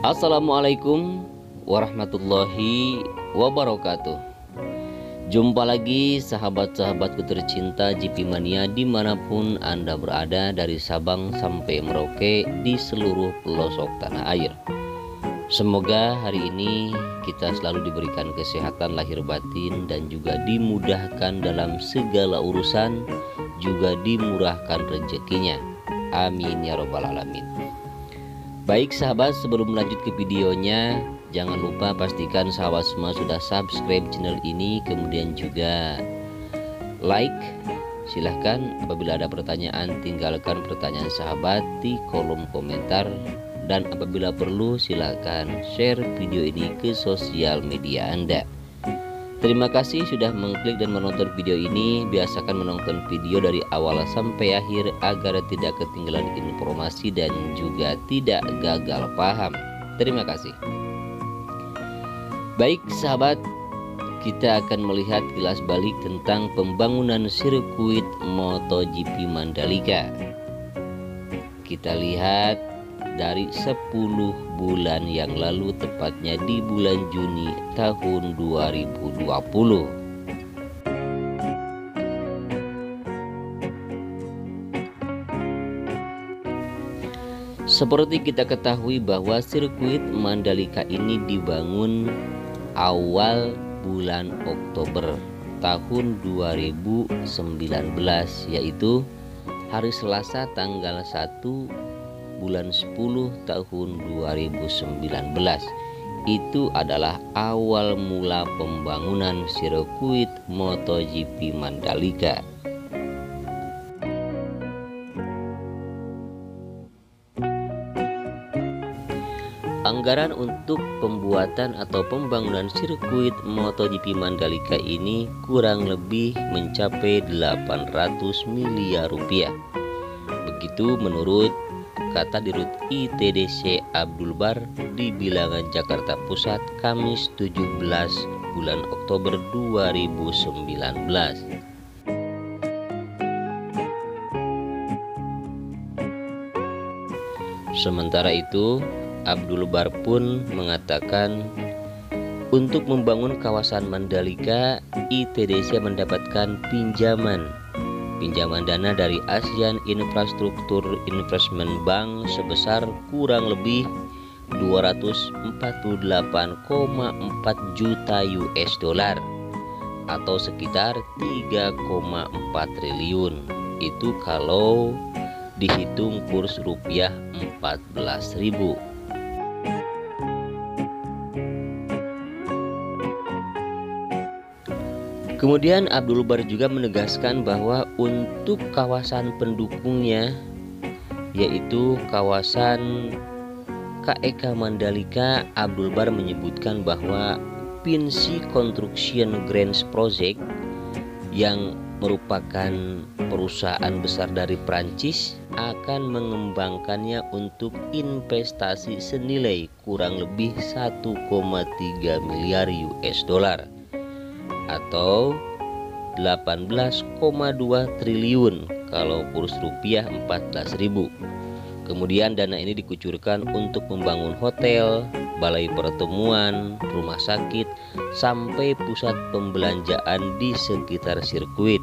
Assalamualaikum warahmatullahi wabarakatuh. Jumpa lagi sahabat-sahabatku tercinta GP Mania dimanapun Anda berada, dari Sabang sampai Merauke di seluruh pelosok tanah air. Semoga hari ini kita selalu diberikan kesehatan lahir batin dan juga dimudahkan dalam segala urusan, juga dimurahkan rezekinya. Amin ya robbal alamin. Baik sahabat, sebelum lanjut ke videonya, jangan lupa pastikan sahabat semua sudah subscribe channel ini, kemudian juga like. Silahkan apabila ada pertanyaan, tinggalkan pertanyaan sahabat di kolom komentar. Dan apabila perlu, silahkan share video ini ke sosial media Anda. Terima kasih sudah mengklik dan menonton video ini. Biasakan menonton video dari awal sampai akhir agar tidak ketinggalan informasi dan juga tidak gagal paham. Terima kasih. Baik sahabat, kita akan melihat kilas balik tentang pembangunan sirkuit MotoGP Mandalika. Kita lihat dari 10 bulan yang lalu, tepatnya di bulan Juni tahun 2020. Seperti kita ketahui bahwa sirkuit Mandalika ini dibangun awal bulan Oktober tahun 2019, yaitu hari Selasa tanggal 1 bulan 10 tahun 2019. Itu adalah awal mula pembangunan sirkuit MotoGP Mandalika. Anggaran untuk pembuatan atau pembangunan sirkuit MotoGP Mandalika ini kurang lebih mencapai 800 miliar rupiah. Begitu menurut kata Dirut ITDC Abdul Bar di Bilangan Jakarta Pusat, Kamis 17 bulan Oktober 2019. Sementara itu, Abdul Bar pun mengatakan untuk membangun kawasan Mandalika, ITDC mendapatkan pinjaman dana dari ASEAN Infrastructure Investment Bank sebesar kurang lebih 248,4 juta US dollar atau sekitar 3,4 triliun. Itu kalau dihitung kurs rupiah 14.000. Kemudian Abdul Bar juga menegaskan bahwa untuk kawasan pendukungnya, yaitu kawasan KEK Mandalika, Abdul Bar menyebutkan bahwa Vinci Construction Grants Project yang merupakan perusahaan besar dari Prancis akan mengembangkannya untuk investasi senilai kurang lebih 1,3 miliar US dollar atau 18,2 triliun kalau kurs rupiah 14.000. Kemudian dana ini dikucurkan untuk membangun hotel, balai pertemuan, rumah sakit, sampai pusat pembelanjaan di sekitar sirkuit.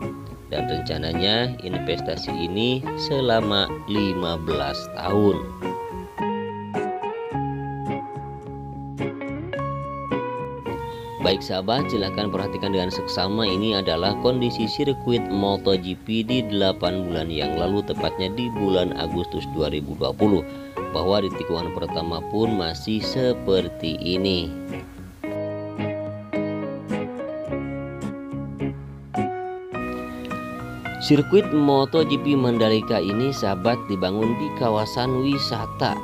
Dan rencananya investasi ini selama 15 tahun. Baik sahabat, silahkan perhatikan dengan seksama. Ini adalah kondisi sirkuit MotoGP di 8 bulan yang lalu, tepatnya di bulan Agustus 2020, bahwa di tikungan pertama pun masih seperti ini. Sirkuit MotoGP Mandalika ini sahabat dibangun di kawasan wisata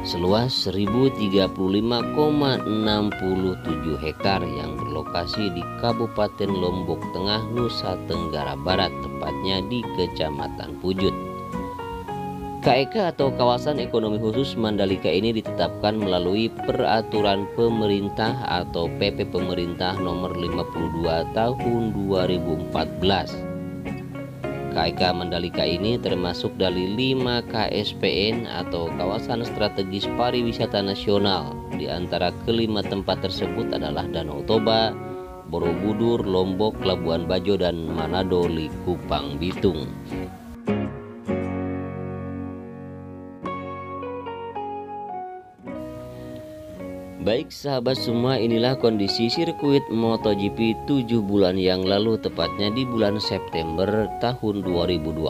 seluas 1035,67 hektar yang berlokasi di Kabupaten Lombok Tengah, Nusa Tenggara Barat, tepatnya di Kecamatan Pujut. KEK atau Kawasan Ekonomi Khusus Mandalika ini ditetapkan melalui Peraturan Pemerintah atau PP Pemerintah Nomor 52 Tahun 2014. KIK Mandalika ini termasuk dari 5 KSPN atau Kawasan Strategis Pariwisata Nasional. Di antara kelima tempat tersebut adalah Danau Toba, Borobudur, Lombok, Labuan Bajo, dan Manado, Likupang, Bitung. Baik sahabat semua, inilah kondisi sirkuit MotoGP 7 bulan yang lalu, tepatnya di bulan September tahun 2020.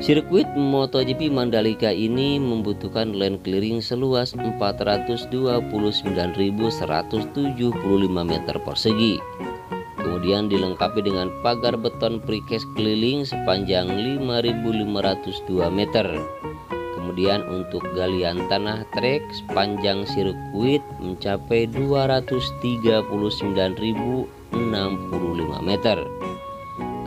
Sirkuit MotoGP Mandalika ini membutuhkan land clearing seluas 429.175 meter persegi. Kemudian dilengkapi dengan pagar beton precast keliling sepanjang 5.502 meter. Kemudian untuk galian tanah trek sepanjang sirkuit mencapai 239.065 meter.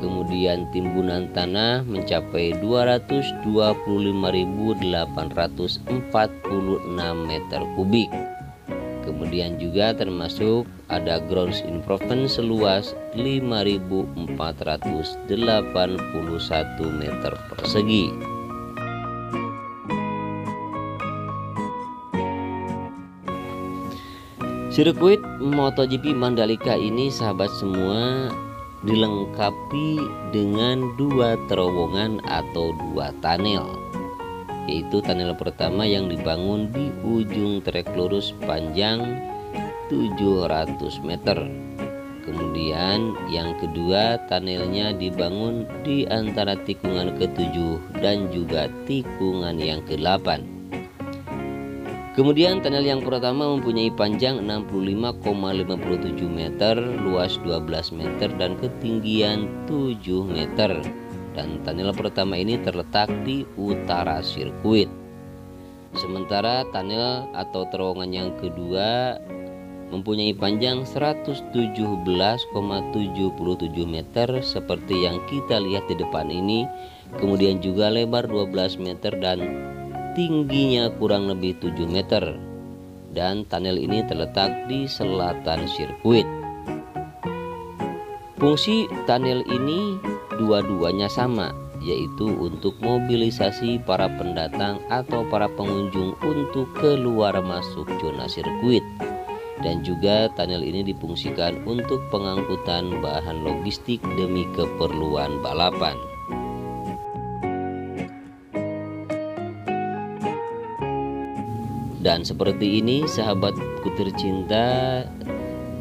Kemudian timbunan tanah mencapai 225.846 meter kubik. Kemudian juga termasuk ada ground improvement seluas 5.481 meter persegi. Sirkuit MotoGP Mandalika ini sahabat semua dilengkapi dengan 2 terowongan atau 2 tunnel, yaitu tunnel pertama yang dibangun di ujung trek lurus panjang 700 meter. Kemudian yang kedua tunnelnya dibangun di antara tikungan ke-7 dan juga tikungan yang ke-8. Kemudian tunnel yang pertama mempunyai panjang 65,57 meter, luas 12 meter dan ketinggian 7 meter. Dan tunnel pertama ini terletak di utara sirkuit. Sementara tunnel atau terowongan yang kedua mempunyai panjang 117,77 meter seperti yang kita lihat di depan ini. Kemudian juga lebar 12 meter dan tingginya kurang lebih 7 meter, dan tunnel ini terletak di selatan sirkuit. Fungsi tunnel ini dua-duanya sama, yaitu untuk mobilisasi para pendatang atau para pengunjung untuk keluar masuk zona sirkuit, dan juga tunnel ini difungsikan untuk pengangkutan bahan logistik demi keperluan balapan. Dan seperti ini sahabatku tercinta,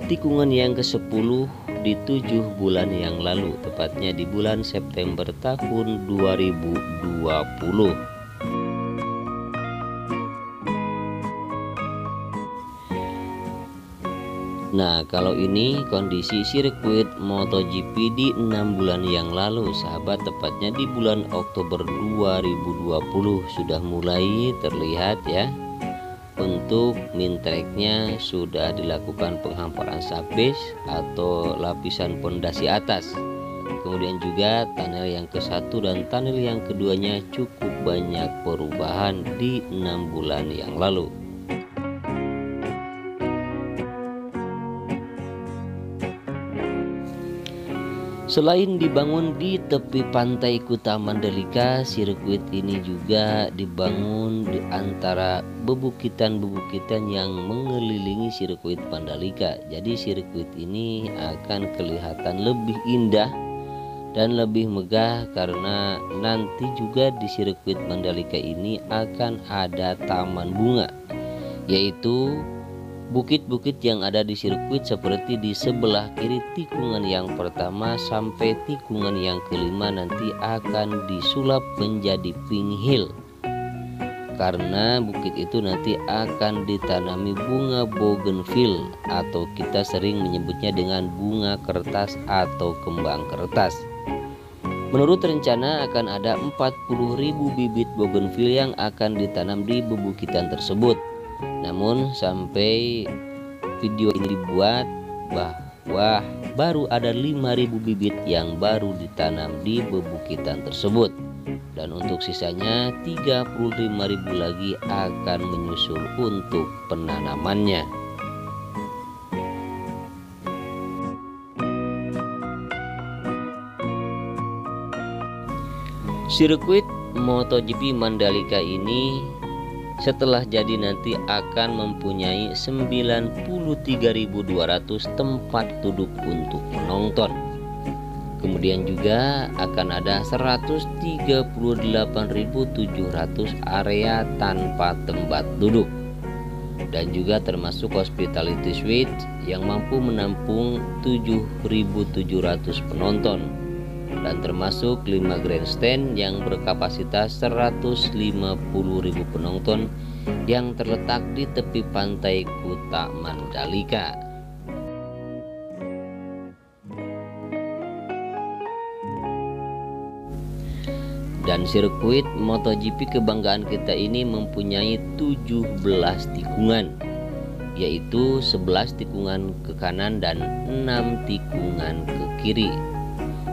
tikungan yang ke-10 di 7 bulan yang lalu, tepatnya di bulan September tahun 2020. Nah, kalau ini kondisi sirkuit MotoGP di 6 bulan yang lalu sahabat, tepatnya di bulan Oktober 2020 sudah mulai terlihat ya. Untuk main tracknya sudah dilakukan penghamparan subbase atau lapisan pondasi atas. Kemudian juga tunnel yang ke-1 dan tunnel yang keduanya cukup banyak perubahan di 6 bulan yang lalu. Selain dibangun di tepi pantai Kuta Mandalika, sirkuit ini juga dibangun di antara bebukitan-bebukitan yang mengelilingi sirkuit Mandalika. Jadi sirkuit ini akan kelihatan lebih indah dan lebih megah karena nanti juga di sirkuit Mandalika ini akan ada taman bunga, yaitu bukit-bukit yang ada di sirkuit seperti di sebelah kiri tikungan yang pertama sampai tikungan yang kelima nanti akan disulap menjadi pink hill, karena bukit itu nanti akan ditanami bunga bougainville atau kita sering menyebutnya dengan bunga kertas atau kembang kertas. Menurut rencana akan ada 40.000 bibit bougainville yang akan ditanam di bebukitan tersebut. Namun sampai video ini dibuat bahwa baru ada 5.000 bibit yang baru ditanam di bebukitan tersebut, dan untuk sisanya 35.000 lagi akan menyusul untuk penanamannya. Sirkuit MotoGP Mandalika ini setelah jadi nanti akan mempunyai 93.200 tempat duduk untuk penonton. Kemudian juga akan ada 138.700 area tanpa tempat duduk. Dan juga termasuk hospitality suite yang mampu menampung 7.700 penonton. Dan termasuk 5 grandstand yang berkapasitas 150.000 penonton yang terletak di tepi pantai Kuta Mandalika. Dan sirkuit MotoGP kebanggaan kita ini mempunyai 17 tikungan, yaitu 11 tikungan ke kanan dan 6 tikungan ke kiri.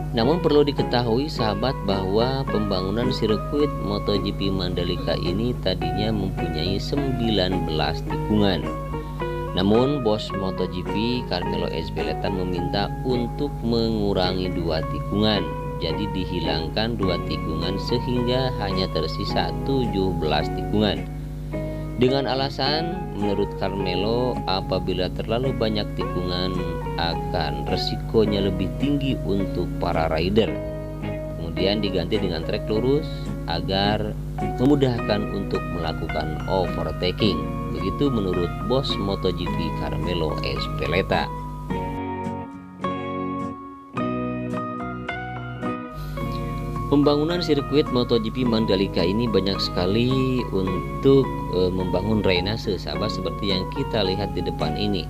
Namun perlu diketahui sahabat bahwa pembangunan sirkuit MotoGP Mandalika ini tadinya mempunyai 19 tikungan. Namun bos MotoGP Carmelo Ezpeleta meminta untuk mengurangi 2 tikungan. Jadi dihilangkan 2 tikungan sehingga hanya tersisa 17 tikungan. Dengan alasan menurut Carmelo apabila terlalu banyak tikungan akan resikonya lebih tinggi untuk para rider. Kemudian diganti dengan trek lurus agar memudahkan untuk melakukan overtaking. Begitu menurut bos MotoGP Carmelo Ezpeleta. Pembangunan sirkuit MotoGP Mandalika ini banyak sekali untuk membangun drainase sahabat, seperti yang kita lihat di depan ini.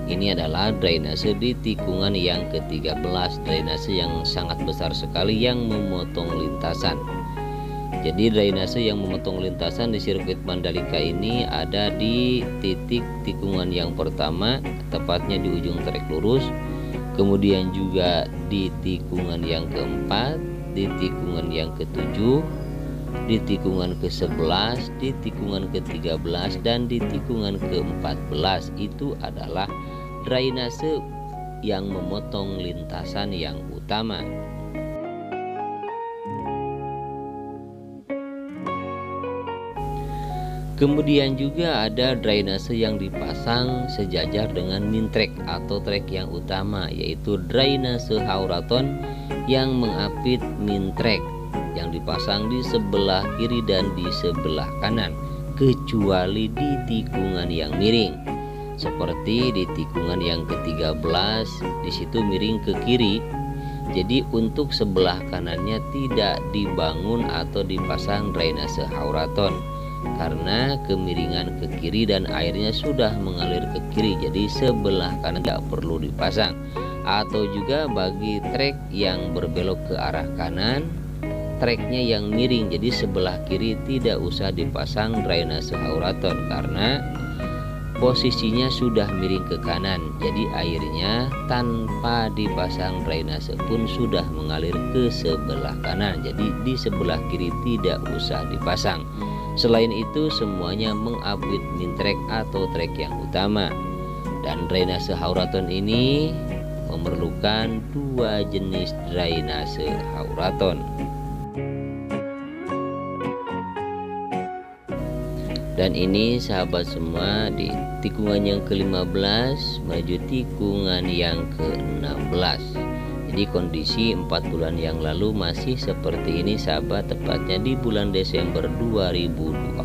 Ini adalah drainase di tikungan yang ke-13, drainase yang sangat besar sekali yang memotong lintasan. Jadi drainase yang memotong lintasan di sirkuit Mandalika ini ada di titik tikungan yang pertama, tepatnya di ujung trek lurus. Kemudian juga di tikungan yang keempat, di tikungan yang ke-7, di tikungan ke-11, di tikungan ke-13, dan di tikungan ke-14. Itu adalah drainase yang memotong lintasan yang utama. Kemudian juga ada drainase yang dipasang sejajar dengan main track atau trek yang utama, yaitu drainase hauraton yang mengapit main track yang dipasang di sebelah kiri dan di sebelah kanan, kecuali di tikungan yang miring. Seperti di tikungan yang ke-13, di situ miring ke kiri. Jadi untuk sebelah kanannya tidak dibangun atau dipasang drainase hauraton karena kemiringan ke kiri dan airnya sudah mengalir ke kiri, jadi sebelah kanan tidak perlu dipasang. Atau juga bagi trek yang berbelok ke arah kanan, treknya yang miring, jadi sebelah kiri tidak usah dipasang drainase hauraton karena posisinya sudah miring ke kanan, jadi airnya tanpa dipasang drainase pun sudah mengalir ke sebelah kanan, jadi di sebelah kiri tidak usah dipasang. Selain itu semuanya mengapit main track atau trek yang utama. Dan drainase hauraton ini memerlukan 2 jenis drainase hauraton. Dan ini sahabat semua di tikungan yang ke-15 menuju tikungan yang ke-16. Jadi kondisi 4 bulan yang lalu masih seperti ini sahabat, tepatnya di bulan Desember 2020.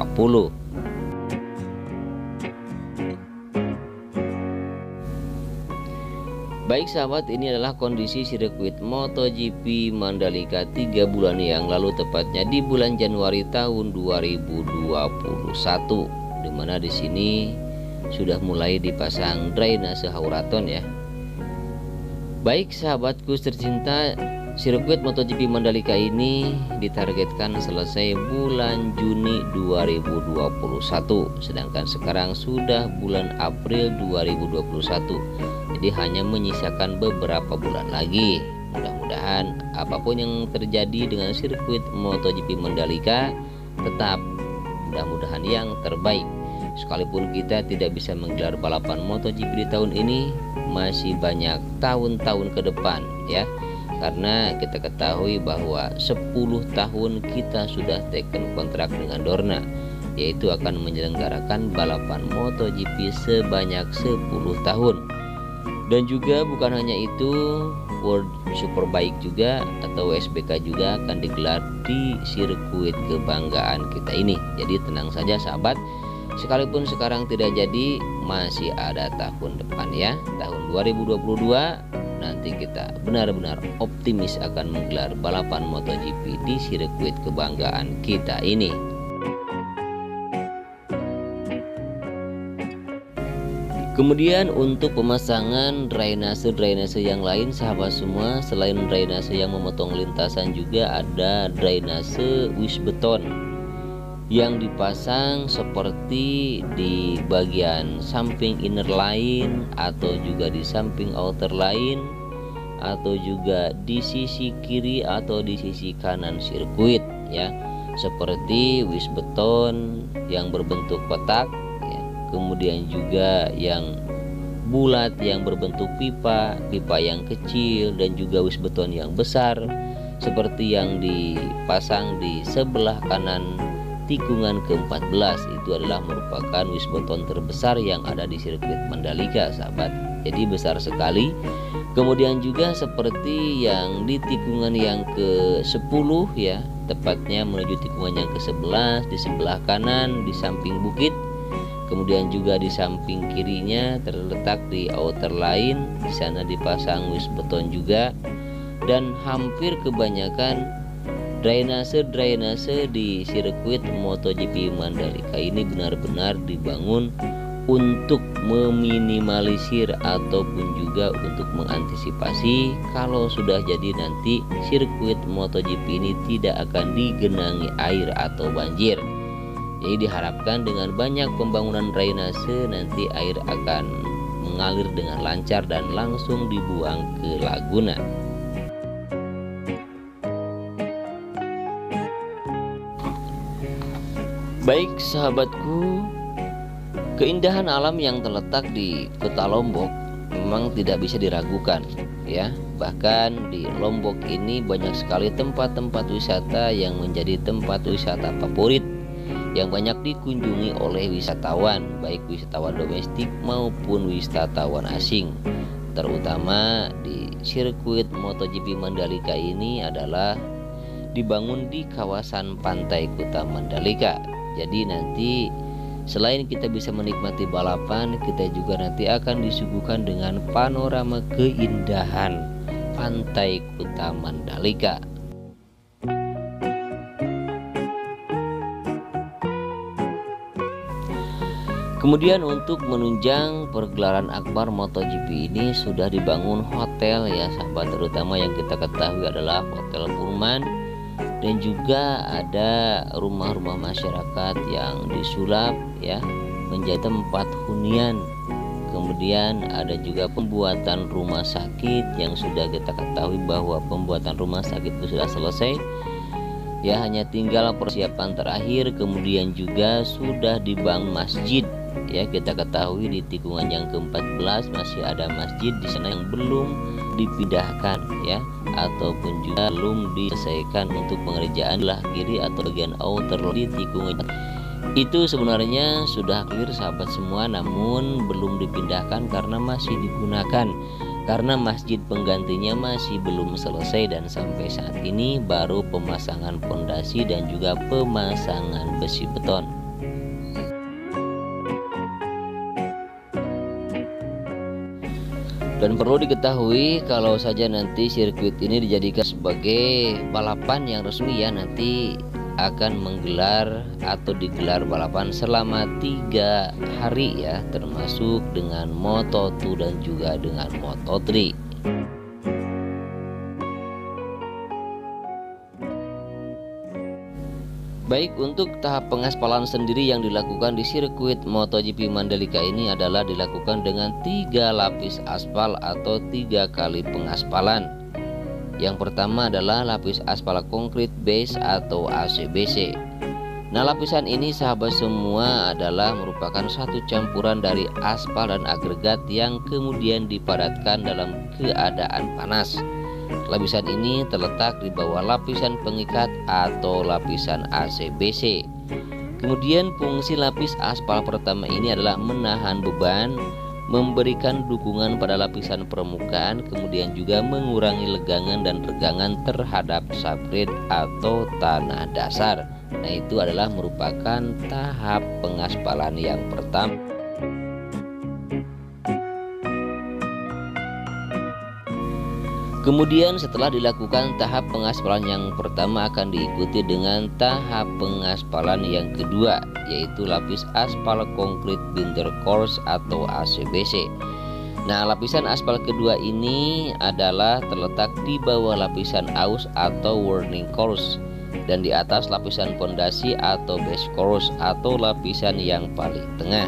Baik sahabat, ini adalah kondisi sirkuit MotoGP Mandalika 3 bulan yang lalu, tepatnya di bulan Januari tahun 2021, dimana di sini sudah mulai dipasang drainase hauraton ya. Baik sahabatku tercinta, sirkuit MotoGP Mandalika ini ditargetkan selesai bulan Juni 2021, sedangkan sekarang sudah bulan April 2021. Jadi hanya menyisakan beberapa bulan lagi. Mudah-mudahan apapun yang terjadi dengan sirkuit MotoGP Mandalika tetap mudah-mudahan yang terbaik. Sekalipun kita tidak bisa menggelar balapan MotoGP di tahun ini, masih banyak tahun-tahun ke depan ya karena kita ketahui bahwa 10 tahun kita sudah teken kontrak dengan Dorna, yaitu akan menyelenggarakan balapan MotoGP sebanyak 10 tahun. Dan juga bukan hanya itu, World Superbike juga atau WSBK juga akan digelar di sirkuit kebanggaan kita ini. Jadi tenang saja sahabat, sekalipun sekarang tidak jadi, masih ada tahun depan ya. Tahun 2022 nanti kita benar-benar optimis akan menggelar balapan MotoGP di sirkuit kebanggaan kita ini. Kemudian untuk pemasangan drainase yang lain sahabat semua, selain drainase yang memotong lintasan juga ada drainase wisbeton yang dipasang seperti di bagian samping inner line atau juga di samping outer line atau juga di sisi kiri atau di sisi kanan sirkuit ya, seperti wisbeton yang berbentuk kotak, kemudian juga yang bulat yang berbentuk pipa yang kecil, dan juga wisbeton yang besar seperti yang dipasang di sebelah kanan tikungan ke-14. Itu adalah merupakan wisbeton terbesar yang ada di sirkuit Mandalika sahabat, jadi besar sekali. Kemudian juga seperti yang di tikungan yang ke-10 ya, tepatnya menuju tikungan yang ke-11 di sebelah kanan di samping bukit. Kemudian juga di samping kirinya terletak di outer line, di sana dipasang wisbeton juga. Dan hampir kebanyakan drainase di sirkuit MotoGP Mandalika ini benar-benar dibangun untuk meminimalisir ataupun juga untuk mengantisipasi kalau sudah jadi nanti sirkuit MotoGP ini tidak akan digenangi air atau banjir. Jadi diharapkan dengan banyak pembangunan drainase nanti air akan mengalir dengan lancar dan langsung dibuang ke Laguna. Baik sahabatku, keindahan alam yang terletak di Kota Lombok memang tidak bisa diragukan ya. Bahkan di Lombok ini banyak sekali tempat-tempat wisata yang menjadi tempat wisata favorit yang banyak dikunjungi oleh wisatawan, baik wisatawan domestik maupun wisatawan asing. Terutama di sirkuit MotoGP Mandalika ini adalah dibangun di kawasan pantai Kota Mandalika. Jadi nanti selain kita bisa menikmati balapan, kita juga nanti akan disuguhkan dengan panorama keindahan pantai Kota Mandalika. Kemudian untuk menunjang pergelaran akbar MotoGP ini sudah dibangun hotel ya sahabat, terutama yang kita ketahui adalah Hotel Pullman, dan juga ada rumah-rumah masyarakat yang disulap ya menjadi tempat hunian. Kemudian ada juga pembuatan rumah sakit yang sudah kita ketahui bahwa pembuatan rumah sakit itu sudah selesai ya, hanya tinggal persiapan terakhir. Kemudian juga sudah dibangun masjid ya, kita ketahui di tikungan yang ke-14 masih ada masjid di sana yang belum dipindahkan ya, ataupun juga belum diselesaikan untuk pengerjaan belah kiri atau bagian outer di tikungan itu. Sebenarnya sudah clear sahabat semua, namun belum dipindahkan karena masih digunakan, karena masjid penggantinya masih belum selesai, dan sampai saat ini baru pemasangan fondasi dan juga pemasangan besi beton. Dan perlu diketahui kalau saja nanti sirkuit ini dijadikan sebagai balapan yang resmi ya, nanti akan menggelar atau digelar balapan selama 3 hari ya, termasuk dengan Moto2 dan juga dengan Moto3. Baik, untuk tahap pengaspalan sendiri yang dilakukan di sirkuit MotoGP Mandalika ini adalah dilakukan dengan 3 lapis aspal atau 3 kali pengaspalan. Yang pertama adalah lapis aspal konkrit base atau ACBC. Nah, lapisan ini sahabat semua adalah merupakan satu campuran dari aspal dan agregat yang kemudian dipadatkan dalam keadaan panas. Lapisan ini terletak di bawah lapisan pengikat atau lapisan ACBC. Kemudian fungsi lapis aspal pertama ini adalah menahan beban, memberikan dukungan pada lapisan permukaan, kemudian juga mengurangi legangan dan regangan terhadap subgrade atau tanah dasar. Nah, itu adalah merupakan tahap pengaspalan yang pertama. Kemudian setelah dilakukan tahap pengaspalan yang pertama akan diikuti dengan tahap pengaspalan yang kedua, yaitu lapis aspal konkrit binder course atau ACBC. Nah, lapisan aspal kedua ini adalah terletak di bawah lapisan aus atau warning course dan di atas lapisan fondasi atau base course atau lapisan yang paling tengah.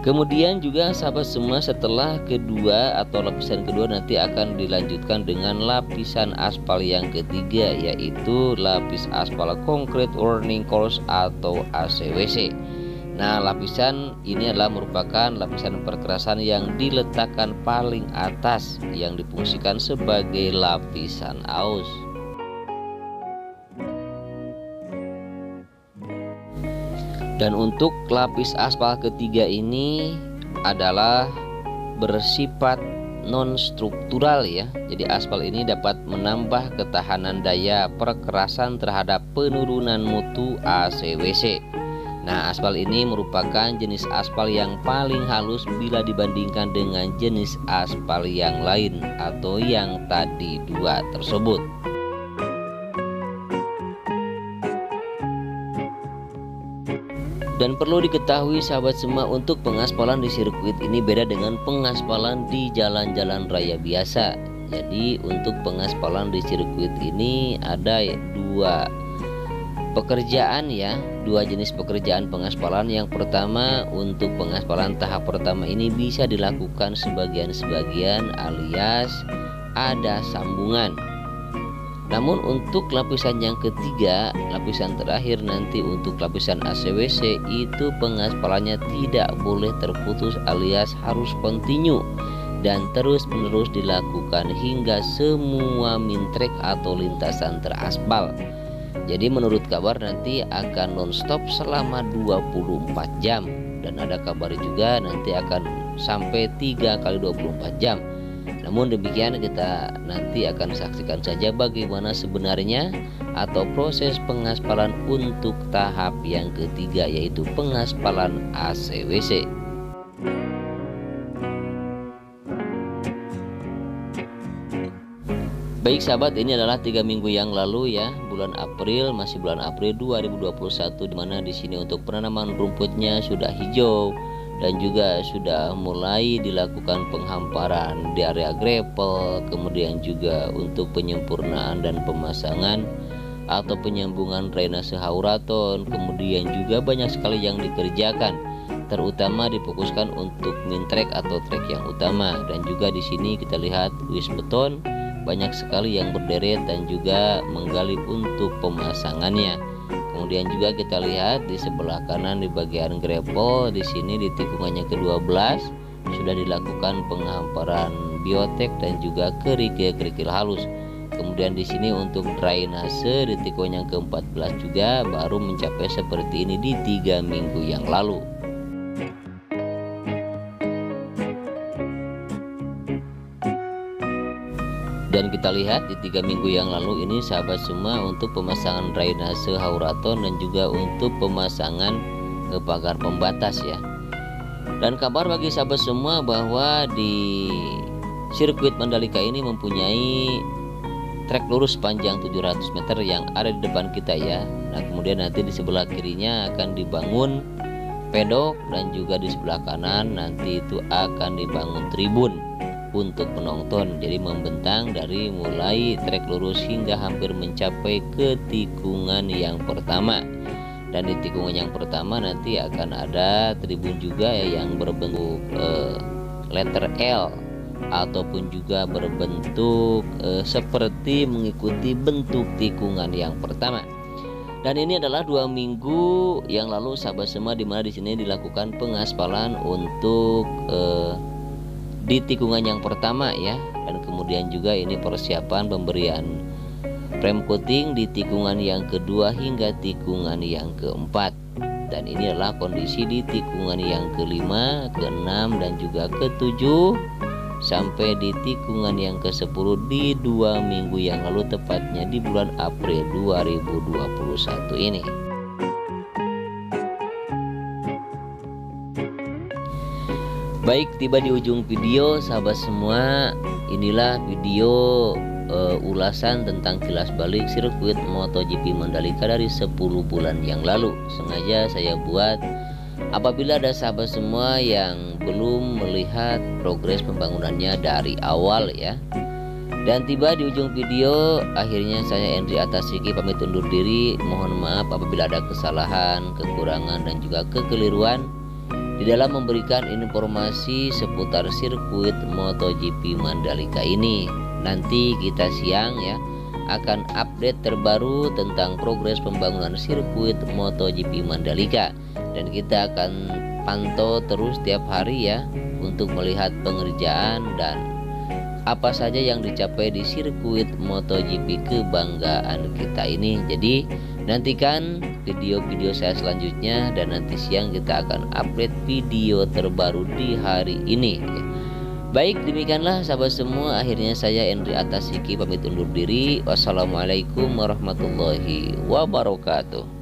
Kemudian juga sahabat semua, setelah kedua atau lapisan kedua nanti akan dilanjutkan dengan lapisan aspal yang ketiga, yaitu lapis aspal konkrit warning course atau ACWC. Nah, lapisan ini adalah merupakan lapisan perkerasan yang diletakkan paling atas yang difungsikan sebagai lapisan aus. Dan untuk lapis aspal ketiga ini adalah bersifat non struktural ya. Jadi aspal ini dapat menambah ketahanan daya perkerasan terhadap penurunan mutu ACWC. Nah, aspal ini merupakan jenis aspal yang paling halus bila dibandingkan dengan jenis aspal yang lain atau yang tadi dua tersebut. Dan perlu diketahui sahabat semua, untuk pengaspalan di sirkuit ini beda dengan pengaspalan di jalan-jalan raya biasa. Jadi untuk pengaspalan di sirkuit ini ada dua pekerjaan ya, dua jenis pekerjaan pengaspalan. Yang pertama, untuk pengaspalan tahap pertama ini bisa dilakukan sebagian-sebagian alias ada sambungan. Namun untuk lapisan yang ketiga, lapisan terakhir nanti untuk lapisan ACWC itu pengaspalannya tidak boleh terputus alias harus kontinu dan terus-menerus dilakukan hingga semua mintrek atau lintasan teraspal. Jadi menurut kabar nanti akan non-stop selama 24 jam, dan ada kabar juga nanti akan sampai 3 kali 24 jam. Namun demikian, kita nanti akan saksikan saja bagaimana sebenarnya atau proses pengaspalan untuk tahap yang ketiga, yaitu pengaspalan ACWC. Baik sahabat, ini adalah 3 minggu yang lalu ya, bulan April, masih bulan April 2021, dimana di sini untuk penanaman rumputnya sudah hijau dan juga sudah mulai dilakukan penghamparan di area gravel, kemudian juga untuk penyempurnaan dan pemasangan atau penyambungan drainase hauraton, kemudian juga banyak sekali yang dikerjakan, terutama difokuskan untuk mintrek atau trek yang utama. Dan juga di sini kita lihat wis beton banyak sekali yang berderet dan juga menggali untuk pemasangannya. Kemudian juga kita lihat di sebelah kanan di bagian gravel, di sini di tikungannya ke-12 sudah dilakukan penghamparan biotek dan juga kerikil-kerikil halus. Kemudian di sini untuk drainase di tikungan yang ke-14 juga baru mencapai seperti ini di 3 minggu yang lalu. Dan kita lihat di 3 minggu yang lalu ini sahabat semua, untuk pemasangan drainase hauraton dan juga untuk pemasangan pagar pembatas ya. Dan kabar bagi sahabat semua bahwa di sirkuit Mandalika ini mempunyai trek lurus panjang 700 meter yang ada di depan kita ya. Nah, kemudian nanti di sebelah kirinya akan dibangun pedok dan juga di sebelah kanan nanti itu akan dibangun tribun untuk penonton. Jadi membentang dari mulai trek lurus hingga hampir mencapai ke tikungan yang pertama. Dan di tikungan yang pertama nanti akan ada tribun juga ya, yang berbentuk letter L ataupun juga berbentuk seperti mengikuti bentuk tikungan yang pertama. Dan ini adalah 2 minggu yang lalu sahabat semua, dimana di sini dilakukan pengaspalan untuk di tikungan yang pertama ya. Dan kemudian kemudian juga ini persiapan pemberian frame coating di tikungan yang kedua hingga tikungan yang keempat. Dan ini adalah kondisi di tikungan yang kelima, keenam, dan juga ketujuh sampai di tikungan yang ke-10 di 2 minggu yang lalu, tepatnya di bulan April 2021 ini. Baik, tiba di ujung video sahabat semua. Inilah video ulasan tentang kilas balik sirkuit MotoGP Mandalika dari 10 bulan yang lalu. Sengaja saya buat apabila ada sahabat semua yang belum melihat progres pembangunannya dari awal ya. Dan tiba di ujung video, akhirnya saya Endri Atasiki pamit undur diri. Mohon maaf apabila ada kesalahan, kekurangan, dan juga kekeliruan di dalam memberikan informasi seputar sirkuit MotoGP Mandalika ini. Nanti kita siang ya akan update terbaru tentang progres pembangunan sirkuit MotoGP Mandalika, dan kita akan pantau terus tiap hari ya untuk melihat pengerjaan dan apa saja yang dicapai di sirkuit MotoGP kebanggaan kita ini. Jadi nantikan video-video saya selanjutnya, dan nanti siang kita akan update video terbaru di hari ini. Baik, demikianlah sahabat semua. Akhirnya saya Endri Atasiki pamit undur diri. Wassalamualaikum warahmatullahi wabarakatuh.